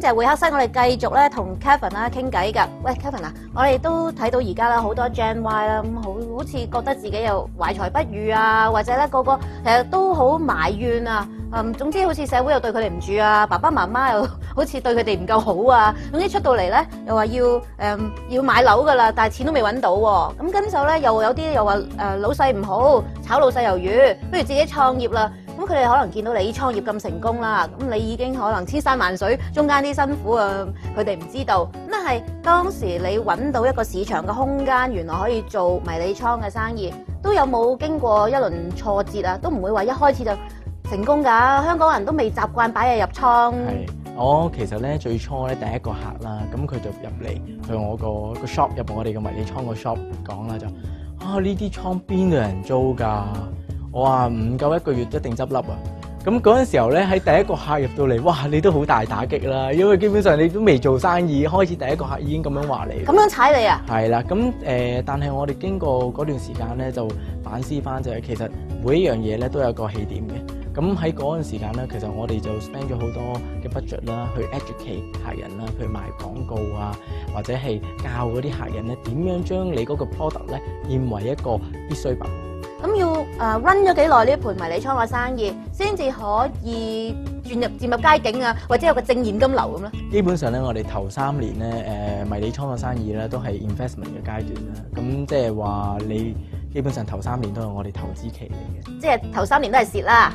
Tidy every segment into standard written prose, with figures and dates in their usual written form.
謝會客室，我哋繼續咧同 Kevin 啦傾偈㗎。喂 Kevin 啊，我哋都睇到而家啦，好多 Gen Y 啦，咁好似覺得自己又懷才不遇啊，或者咧個個其實都好埋怨啊。總之好似社會又對佢哋唔住啊，爸爸媽媽又好似對佢哋唔夠好啊。總之出到嚟咧又話要買樓㗎啦，但係錢都未揾到喎。咁跟手咧又有啲又話老細唔好，炒老細魷魚，不如自己創業啦。咁佢哋可能見到你創業咁成功啦，咁你已經可能千山萬水，中間啲辛苦啊，佢哋唔知道。咁但係當時你揾到一個市場嘅空間，原來可以做迷你倉嘅生意，都有冇經過一輪挫折啊？都唔會話一開始就成功㗎。香港人都未習慣擺嘢入倉。係，我其實咧最初咧第一個客啦，咁佢就入嚟去我個 shop 入我哋嘅迷你倉個 shop 講啦，就呢啲倉邊度有人租㗎？我話唔夠1個月一定執笠啊！咁嗰陣時候咧，喺第一個客入到嚟，哇！你都好大打擊啦，因為基本上你都未做生意，開始第一個客已經咁樣話你。咁樣踩你啊？係啦，咁但係我哋經過嗰段時間咧，就反思翻就係其實每一樣嘢咧都有個起點嘅。咁喺嗰陣時間咧，其實我哋就 spend 咗好多嘅 budget 啦，去 educate 客人啦，去賣廣告啊，或者係教嗰啲客人咧點樣將你嗰個 product 咧變為一個必需品。咁要run 咗幾耐呢一盤迷你倉嘅生意，先至可以漸入佳境啊，或者有個正現金流咁咧？基本上咧，我哋頭3年咧，迷你倉嘅生意咧都係 investment 嘅階段啦。咁即係話你基本上頭3年都係我哋投資期嚟嘅。即係頭3年都係蝕啦。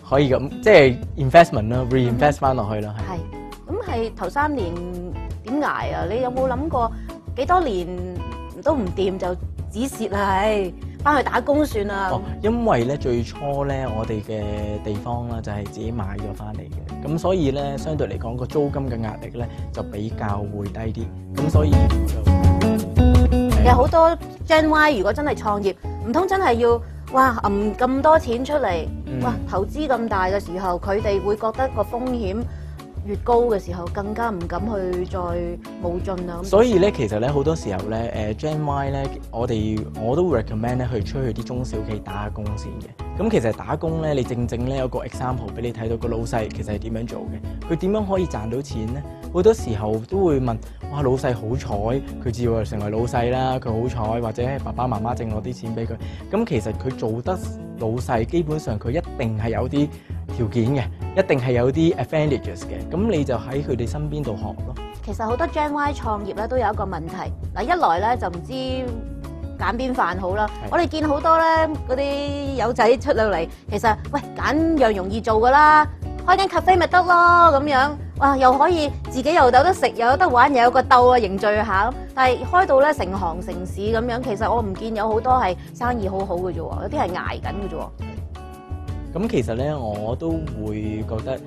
可以咁，即係 investment 啦，reinvest 翻落去啦。係。咁係頭3年點捱啊？你有冇諗過幾多年都唔掂就止蝕啊？係。翻去打工算啦。因為咧最初咧我哋嘅地方啦就係自己買咗翻嚟嘅，咁所以咧相對嚟講個租金嘅壓力咧就比較會低啲，咁所以有好多 Gen Y 如果真係創業，唔通真係要揞咁多錢出嚟，投資咁大嘅時候，佢哋會覺得個風險越高嘅時候，更加唔敢去再冒進啊！所以咧，其實咧好多時候咧，Gen Y 咧，我都會 recommend 咧去出去啲中小企打下工先嘅。咁其實打工咧，你正咧有個 example 俾你睇到個老細其實係點樣做嘅，佢點樣可以賺到錢咧？好多時候都會問：哇，老細好彩，佢至會成為老細啦，佢好彩，或者爸爸媽媽剩落啲錢俾佢。咁其實佢做得老細，基本上佢一定係有啲條件嘅，一定係有啲 advantages 嘅，咁你就喺佢哋身邊度學咯。其實好多 Gen Y 創業咧都有一個問題，嗱，一來咧就唔知揀邊飯好啦。我哋見好多咧嗰啲友仔出到嚟，其實喂揀樣容易做噶啦，開間 cafe 咪得咯咁樣，哇又可以自己又有得食，又有得玩，又有個竇啊凝聚下。但係開到咧成行成市咁樣，其實我唔見有好多係生意好好嘅啫喎，有啲係捱緊嘅啫喎。咁其實咧，我都會覺得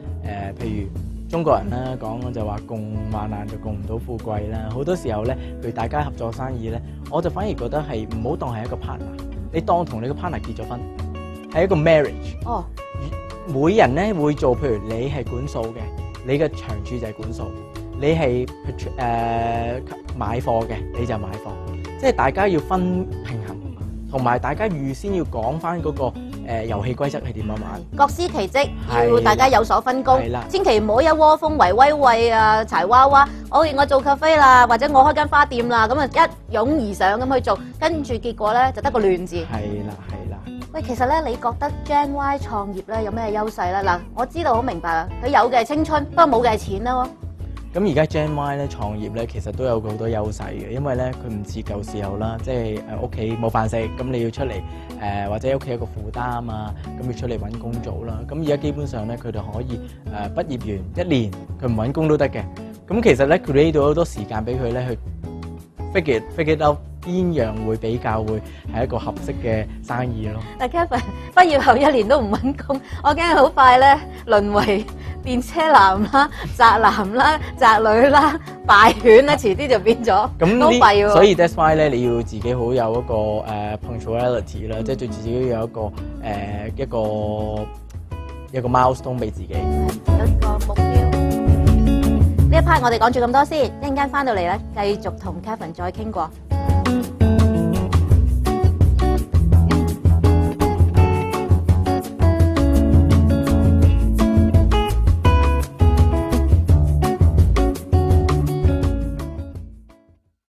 譬如中國人啦講就話共患難就共唔到富貴啦。好多時候咧，譬如大家合作生意咧，我就反而覺得係唔好當係一個 partner， 你當同你個 partner 結咗婚，係一個 marriage。哦，每人咧會做，譬如你係管數嘅，你嘅長處就係管數；你係買貨嘅，你就買貨。即係大家要分平衡，同埋大家預先要講翻嗰個。遊戲規則係點樣玩？各司其職，要大家有所分工。千祈唔好一窩蜂圍威喂啊，柴娃娃。我做咖啡啦，或者我開間花店啦，咁啊一擁而上咁去做，跟住結果咧就得個亂字。係啦。喂，其實咧，你覺得 Gen Y 創業咧有咩優勢咧？嗱，我知道好明白啊，佢有嘅係青春，不過冇嘅係錢啦。咁而家 Gen Y 咧創業咧，其實都有好多優勢嘅，因為咧佢唔似舊時候啦，即係屋企冇飯食，咁你要出嚟或者屋企有個負擔啊，咁要出嚟揾工做啦。咁而家基本上咧，佢哋可以畢業完1年，佢唔揾工都得嘅。咁其實咧 create 到好多時間俾佢咧去 figure out 邊樣會比較會係一個合適嘅生意咯。但 Kevin 畢業後1年都唔揾工，我驚好快咧淪為電車男啦、宅男啦、宅女啦、敗犬啦，遲啲就變咗都弊喎。所以 that's why 咧，你要自己好有一個punctuality 啦，即係對自己要有一個 milestone 俾自己，有一個目標。呢一 part 我哋講住咁多先，一陣間翻到嚟咧，繼續同 Kevin 再傾過。